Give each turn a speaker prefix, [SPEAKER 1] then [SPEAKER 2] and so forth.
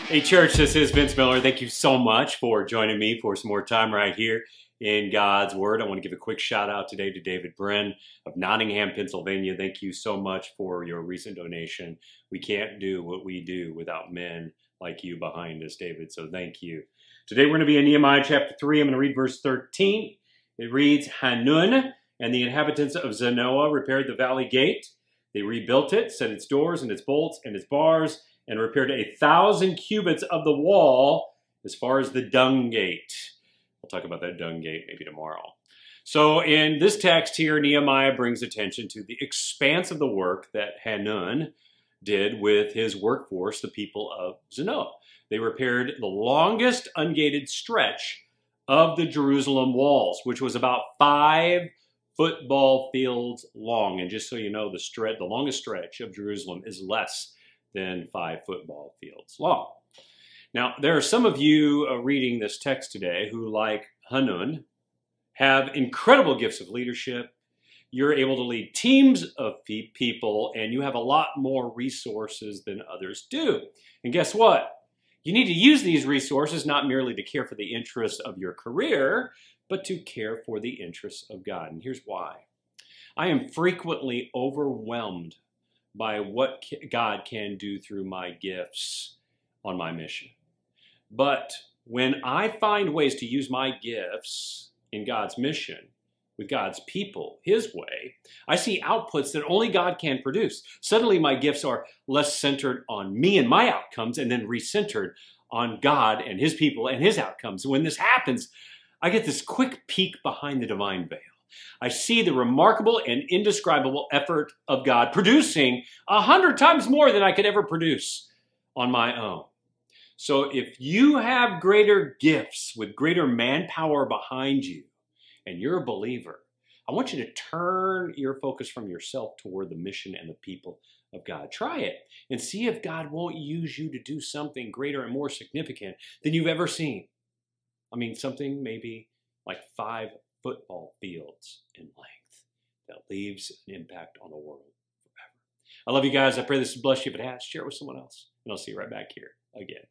[SPEAKER 1] Hey church, this is Vince Miller. Thank you so much for joining me for some more time right here in God's Word. I want to give a quick shout out today to David Brin of Nottingham, Pennsylvania. Thank you so much for your recent donation. We can't do what we do without men like you behind us, David, so thank you. Today we're going to be in Nehemiah chapter 3. I'm going to read verse 13. It reads, Hanun and the inhabitants of Zanoah repaired the valley gate. They rebuilt it, set its doors and its bolts and its bars, and repaired 1,000 cubits of the wall as far as the Dung Gate. We'll talk about that Dung Gate maybe tomorrow. So in this text here, Nehemiah brings attention to the expanse of the work that Hanun did with his workforce, the people of Zanoah. They repaired the longest ungated stretch of the Jerusalem walls, which was about 5 football fields long. And just so you know, the longest stretch of Jerusalem is less than 5 football fields long. Now, there are some of you reading this text today who, like Hanun, have incredible gifts of leadership. You're able to lead teams of people, and you have a lot more resources than others do. And guess what? You need to use these resources not merely to care for the interests of your career, but to care for the interests of God. And here's why. I am frequently overwhelmed by what God can do through my gifts on my mission. But when I find ways to use my gifts in God's mission, with God's people, His way, I see outputs that only God can produce. Suddenly my gifts are less centered on me and my outcomes and then recentered on God and His people and His outcomes. When this happens, I get this quick peek behind the divine veil. I see the remarkable and indescribable effort of God producing 100 times more than I could ever produce on my own. So if you have greater gifts with greater manpower behind you and you're a believer, I want you to turn your focus from yourself toward the mission and the people of God. Try it and see if God won't use you to do something greater and more significant than you've ever seen. I mean, something maybe like 5 football fields in length that leaves an impact on the world forever. I love you guys. I pray this has blessed you. If it has, share it with someone else. And I'll see you right back here again.